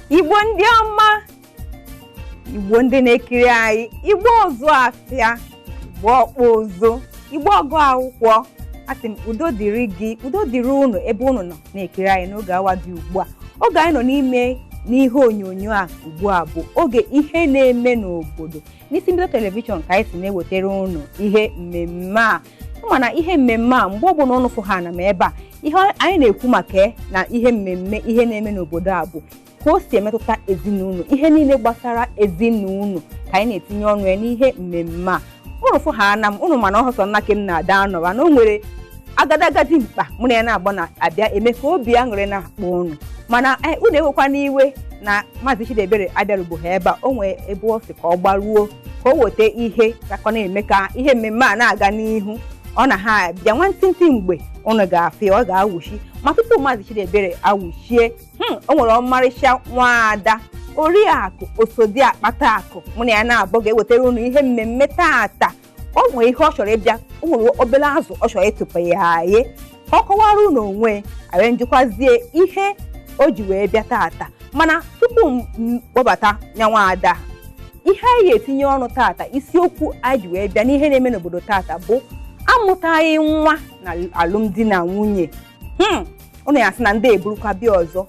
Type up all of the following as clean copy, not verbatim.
Igbo ndị ọma, Igbo ndị na-ekiri anyị, Igbo ọzọ afịa, Igbo ọkpụ ụzụ, Igbo ọgụ akwụkwọ. Asị m udo dịrị gị, udo dịrị unu ebe unu nọ na-ekiri anyị n'oge awa dị ugbu a. Oge anyị nọ n'ime n'ihe onyonyo a ugbu a bụ oge ihe na-eme n'obodo. N'isi mbido telivishọn ka anyị si na-ewetara unu ihe mmemme a. Mana ihe mmemme a mgbe ọbụla unu fụ ha na m ebe a, ihe anyị na-ekwu maka na ihe mmemme ihe na-eme n'obodo a bụ ka o si emetụta ezinụlọ, ihe niile gbasara ezinụlọ ka anyị na-etinye ọnụ ya n'ihe mmemme a. Unu fụ ha na m, unu mana ọhụsọ nna ke m na-ada anọwa na o nwere agadi mkpa mụ na ya na-agba na-abịa eme ka obi aṅụrị na-akpọ unu. Mana unu ewekwa n'iwe na Maazị Chidiebere abịarugbo ha ebe a, o nwee ebe ọ sị ka ọ gbaruo ka o weta ihe ka na-eme ka ihe mmemme a na-aga n'ihu. Ọ na ha bịa nwantịntị mgbe unu ga-afịa, ọ ga-awụchi ma tupu Maazị Chidiebere awụchie o nwere ọmarịcha nwaada Oriakụ Osodiakpata Akụ mụ na ya na-abụ ga-ewetara unu ihe mmemme taata. O nwere ihe ọ chọrọ ịbịa, o nwere obere azụ ọ chọrọ ịtụpụ ya aye ka ọ kọwara unu onwe anyị njikwazie ihe o ji wee bịa taata. Mana tupu m kpọbata ya nwaada, ihe anyị etinye ọnụ taata, isiokwu anyị ji wee bịa n'ihe na-eme n'obodo taata bụ amụtaghị nwa na alụmdi na nwunye. Unu ya sị na ndị eburukwa bịa ọzọ.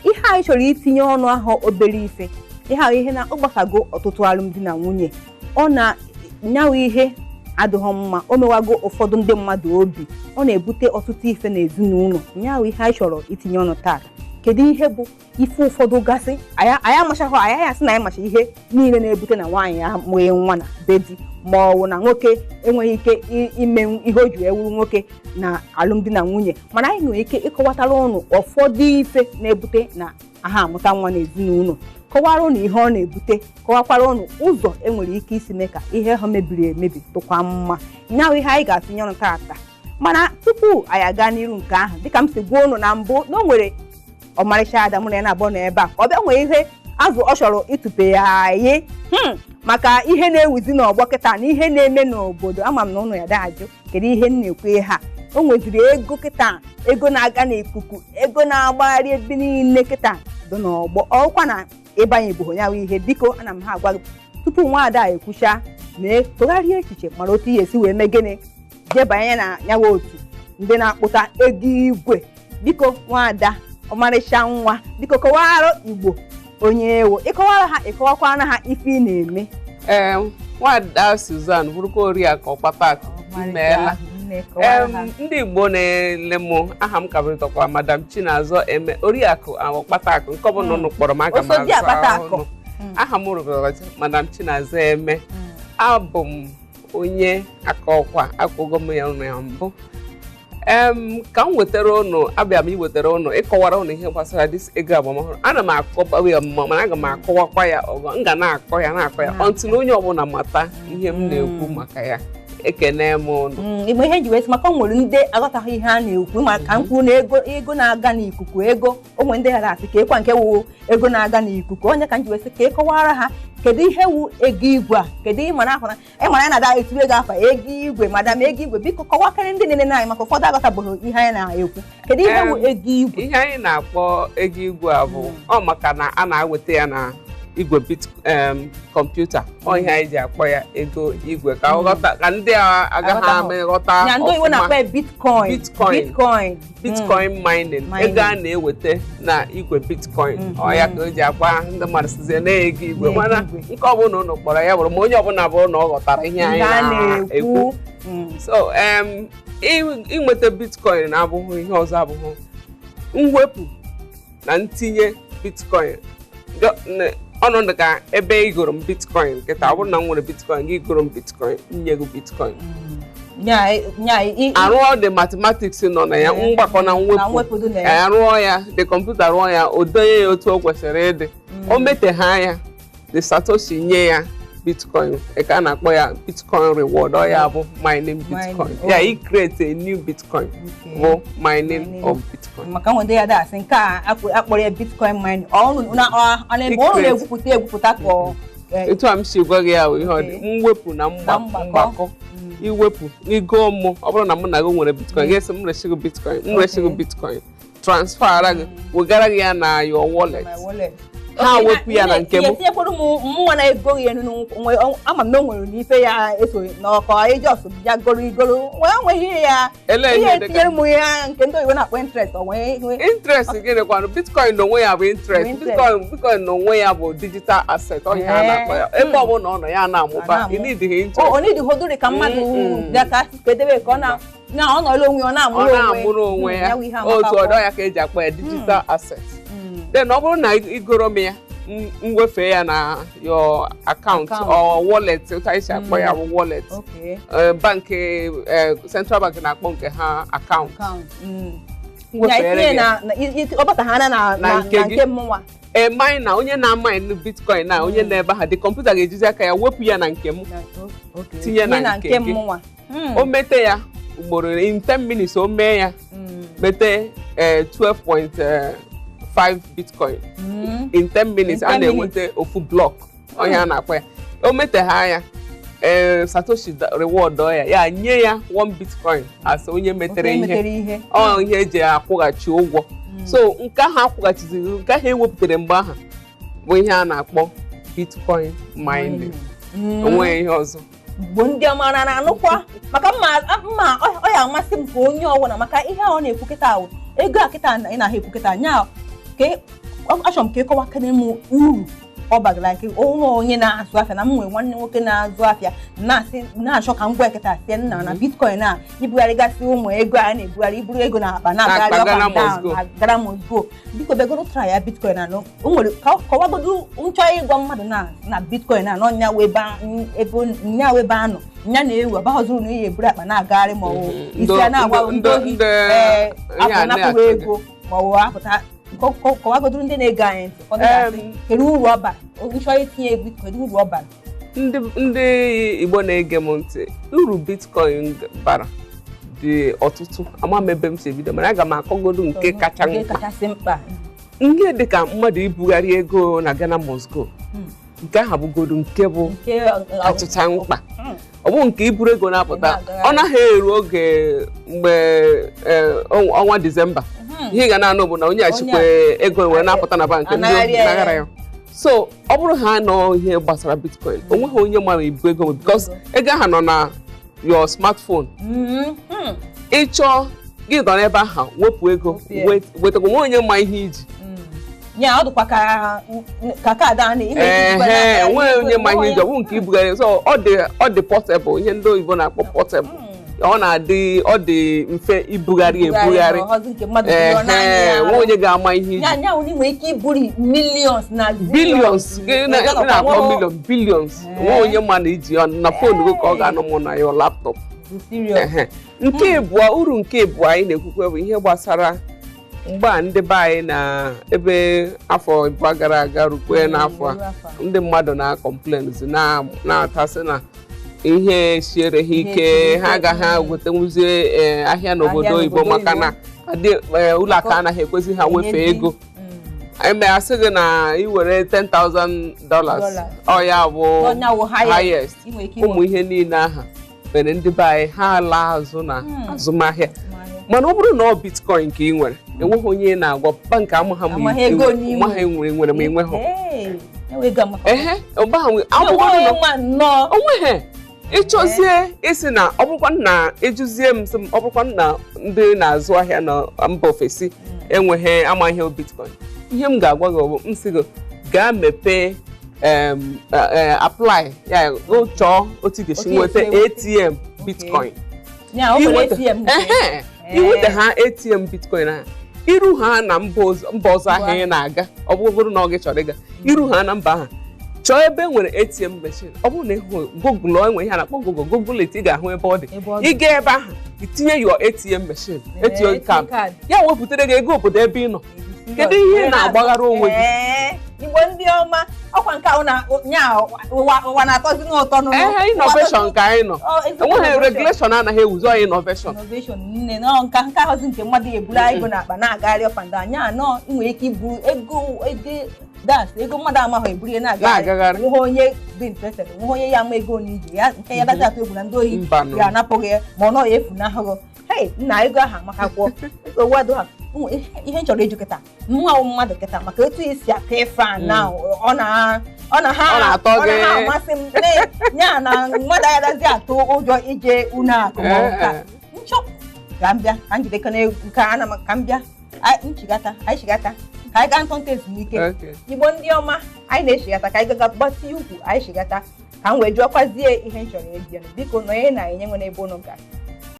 Ihe anyị chọrọ itinye ọnụ ahụ obere ife, ihe ahụ ihe na ọ gbasago ọtụtụ alụmdi na nwunye, ọ na nyawa ihe adịghị mma, o mewago ụfọdụ ndị mmadụ obi, ọ na-ebute ọtụtụ ife n'ezinụlọ. Nyawa ihe anyị chọrọ itinye ọnụ taata. Kedu ihe bụ ife ụfọdụ gasị anyị amachaghị, anyị asị na anyị macha ihe niile na-ebute na nwaanyị ya nwee nwa na be di, ma ọ bụ na nwoke enweghị ike ime ihe o ji ewuru nwoke na alụmdi na nwunye. Mana anyị nwere ike ịkọwatara ụnụ ụfọdụ ife na-ebute na aha amụta nwa n'ezinụlọ, kọwara ụnụ ihe ọ na-ebute, kọwakwara ụnụ ụzọ enwere ike isi mee ka ihe ha mebiri emebi tụkwa mma. Nyawa ihe anyị ga-atinye ọnụ taata. Mana tupu anyị aga n'iru nke ahụ, dịka m si gwa ụnụ na mbụ na o nwere ọmarịcha ada mụ na ya na-abụ n'ebe a, ọ bịa nwee ihe azụ ọ chọrọ ịtụpe ya anyị maka ihe na-ewuzi n'ọgbọ kịta na ihe na-eme n'obodo. Ama m na ụnụ ya da-ajụ kedu ihe m na-ekwu ha. O nweziri ego kịta, ego na-aga n'ikuku, ego na-agbagharị ebe niile kịta dị n'ọgbọ. Ọkwa na ịbanye bụ nyawa ihe, biko ana m ha agwa gị tupu nwaada ekwucha mee tụgharịa echiche mara otu ihe esi wee mee gịnị jebanye na nyawa otu ndị na-akpụta ego igwe. Biko nwaada ọmarịcha nwa, biko kọwara Igbo onye ewo, ịkọwara ha ịkọwakwana ha ife ị na-eme. Nwaada Suzan bụrụkwa Oriakụ Ọkpata Akụ imeela. Ndị Igbo na-ele m, aha m kabịrịtakwa Madam Chinazọ Eme Oriakụ Ọkpata Akụ, nke ọbụla ụnụ kpọrọ m aga m azụ. Aha m rụbara Madam Chinazọ Eme. Abụ m onye aka ọkwa, akwụgo m ya ụnụ ya mbụ. Ka m wetara ụnụ, abịa m iwetara ụnụ ịkọwara ụnụ ihe gbasara dis ego agbamọhụrụ. Ana m akọba ya mma, mana aga m akọwakwa ya ọgọ, m ga na-akọ ya ọntụ onye ọbụla mata ihe m na-ekwu maka ya. Ekene m ụnụ. Igbo ihe ji wee sị maka o nwere ndị aghọtaghị ihe a na-ekwu, maka m kwuru na ego na-aga n'ikuku, ego onwe ndị ghara asị ka ekwa nke wu ego na-aga n'ikuku. Onye ka m ji wee sị ka ịkọwara ha kedu ihe wu ego igwe a, kedu ịmara ahụ na ịmara ya na-ada etu ego afa ego igwe. Madam ego igwe, biko kọwakarị ndị nene anyị maka ụfọdụ aghọtabeghị ihe anyị na-ekwu. Kedu ihe wu ego igwe? Ihe anyị na-akpọ ego igwe a bụ ọ maka na a na-eweta ya na igwe kọmputa. Ọ ihe anyị ji akpọ ya ego igwe ka ọghọta, ka ndị agaghị ama ghọta Bitcoin mining, ego a na-eweta na igwe Bitcoin. Ọ ya ka o ji akpa ndị mmadụ sizie na ego igwe. Mana nke ọbụla ụnụ kpọrọ ya bụrụ ma onye ọbụla bụrụ na ọ ghọtara ihe anyị na-ekwu. So inweta Bitcoin na-abụghị ihe ọzọ, abụghị mwepụ na ntinye Bitcoin. Ọnọdụ ka ebe igoro m Bitcoin kịta, ọ bụrụ na m nwere Bitcoin gị goro m Bitcoin, nye gị Bitcoin. Arụọ the mathematics nọ na ya, mgbakọ na mwepụ, arụọ ya, the kọmputa rụọ ya, o denye ya otu o kwesịrị ịdị, o metegha ya, the Satoshi nye ya Bitcoin, ka a na-akpọ ya Bitcoin reward. Ọ ya bụ mining Bitcoin. Ya i create a new Bitcoin bụ mining of Bitcoin. Maka nwede ya dasị nke a akpọrọ ya Bitcoin mining. Ọ na-egwupụta ka etu a m si gwa gị ya ihe ọ dị mwepụ na mgbakọ. Iwepụ n'igo mụ, ọ bụrụ na mụ na gị nwere Bitcoin, ga-esi m resigo Bitcoin, m resigo Bitcoin. transfer gị wegara gị ya na your wallet ha wepụ ya na nke m tinyekwara mụnwa na-ego ya ama m na o nwere n'ife ya eso n'ọkọ ijos ya goro igoro enweghị ya ihe tinyere m ya nke ndị oyibo na-akpọ interest interest gịnịkwanụ bitcoin n'onwe ya bụ interest bitcoin n'onwe ya bụ digital asset ọ ihe a na-akpọ ya ebe ọ bụla ọ nọ ya na-amụba ị nidịghị interest ọ nidịgodori ka mmadụ bịaka kedebe ka ọ nọrọ onwe ọ na-amụrụ onwe ya otu ọdọ ya ka eji akpọ ya digital asset then ọ bụrụ na igoro m ya mwefe ya na your account or wallet otu anyị si akpọ ya bụ wallet bank central bank na-akpọ nke ha account na nke mụnwa mine na onye na-amine bitcoin na onye na-ebe ha dị kọmputa ga-ejizi aka ya wepụ ya na nke m tinye na nke gị o mete ya ugboro in 10 minutes o mee ya mete 12.5 bitcoin in 10 minutes a na-enweta ofu block onye a na-akpọ ya o mete ha ya Satoshi reward ya nye ya 1 bitcoin as onye metere ihe ọ ihe eji akwụghachi ụgwọ so nke ahụ akwụghachiziri nke ahụ ewepụtara mgbe ahụ bụ ihe a na-akpọ bitcoin mining onwe ihe ọzọ bụ ndị ọmara na-anụkwa maka mma ọ ya amasị m ka onye ọwụna maka ihe ọ na-ekwukịta ahụ ego a kịta ị na-ahụ ekwukịta nya achọrọ m ka ịkọwa kene m uru ọ bagara ike onye na-azụ afịa na m nwere nwanne nwoke na-azụ afịa na-achọ ka m gwa eketa sie nna na bitcoin a ibugharịgasị ụmụ ego a na-ebugharị iburu ego na akpa na-agagharị gara mosgo biko begoro tra ya bitcoin anọ o nwere kọwagodu nchọ ịgwa mmadụ na bitcoin anọ nya webe anọ nya na-ewu abaghọzuru na ihe eburu akpa na-agagharị ma ọ isi a na-agwa ndị apụnapụrụ ego ma ọ apụta kọwagoduru ndị na-ego anyị kedu uru ọ bara chọọ itinye bitcoin uru ọ bara ndị Igbo na-ege m ntị uru bitcoin bara dị ọtụtụ ama m ebe m si ebido mana aga m akọgodu nke kachasị mkpa ihe dịka mmadụ ibugharị ego na Ghana Moscow nke ahụ bụgodu nke bụ achịcha mkpa ọ bụ nke iburu ego na-apụta ọ naghị eru oge mgbe ọnwa Disemba ihe ga na-anọ bụ na onye achịkwe ego wee na-apụta na bank ndị naghara ya so ọ bụrụ ha nọ ihe gbasara bitcoin onweghị onye mara ibu ego because ego ahụ nọ na your smartphone ịchọ gị nọ n'ebe ahụ wepụ ego wetakwa nwe onye ma ihe iji ya ọ dịkwa ka kaadị a enweghị onye ma ihe iji ọ bụ nke ibugharị so ọ dị portable ihe ndị oyibo na-akpọ portable ọ na-adị ọ dị mfe ibugharị ebugharị nwe onye ga-ama ihe iji nwere ike iburi millions na billions na-akpọ billions nwe onye ma na iji na fon gị ka ọ ga-anọ mụ na ya laptop nke ịbụọ uru nke ịbụọ anyị na-ekwukwe bụ ihe gbasara mgbe a ndị be anyị na ebe afọ ịbụọ gara aga rukwe n'afọ a ndị mmadụ na-complain na-atasị na ihe siere ha ike ha agaghị wetanwuzie ahịa n'obodo oyibo maka na ụlọ akụ anaghị ekwezi ha wefee ego asị gị na iwere $10,000 ọ ya bụ highest ụmụ ihe niile aha mere ndị be anyị ha laa azụ na azụmahịa mana ọ bụrụ na ọ bitcoin ka ị nwere enweghị onye na-agwa bank amagha nwere ma enweghị onweghị ịchọzie isi na ọ bụkwa na ejuzie m sị ọ bụkwa na ndị na-azụ ahịa na mba ofesi enweghị ama ihe bitcoin ihe m ga-agwa gị bụ m sị gị gaa mepee apply ya chọọ otu ga-esi nweta ATM bitcoin iweta ha ATM bitcoin ahụ iru ha na mba ọzọ ahịa ị na-aga ọ bụrụ na ọ gị chọrọ ịga iru ha na mba ahụ chọọ ebe nwere ATM machine ọ bụrụ na ịhụ Google enwe ihe a na-akpọ Google it ị ga-ahụ ebe ọ dị ị gaa ebe ahụ itinye your ATM machine ATM card ya wepụtara gị ego obodo ebe ị nọ kedu ihe na-agbaghara onwe gị Igbo ndị ọma ọkwa nke ụwa na-atọzi n'ụtọ innovation ka anyị nọ enweghị regulation anaghị ewuzi ọya innovation nne nka ahụzi nke mmadụ eburu ego na akpa na-agagharị ọpanda anya anọ nwere ike iburu ego mmadụ amaghị eburu ya na-agagharị nweghị onye dị interested nweghị onye ya ama ego n'ije ya nke ya dazi atụ egwu na ndị ohi ya anapụghị ya ma ọ nọ ya efu n'ahụghị nna ego ahụ amaka kwụọ nsogbu adịghị ihe nchọrọ ịjụ kịta nwa mmadụ kịta maka etu isi aka ife a na ọ na ha amasị m nya na mmadụ agaghịzi atụ ụjọ ije unu akụ ma ụka nchọ ka m bịa ka njideka na egwu ka ana m ka m bịa anyị chigata ka anyị gaa ntọntọ ezumike Igbo ndị ọma anyị na-echigata ka anyị gaga gbatị ukwu anyị chigata ka m wee jụọkwazie ihe m chọrọ ezie biko nọnye na enye nwe n'ebe unu gara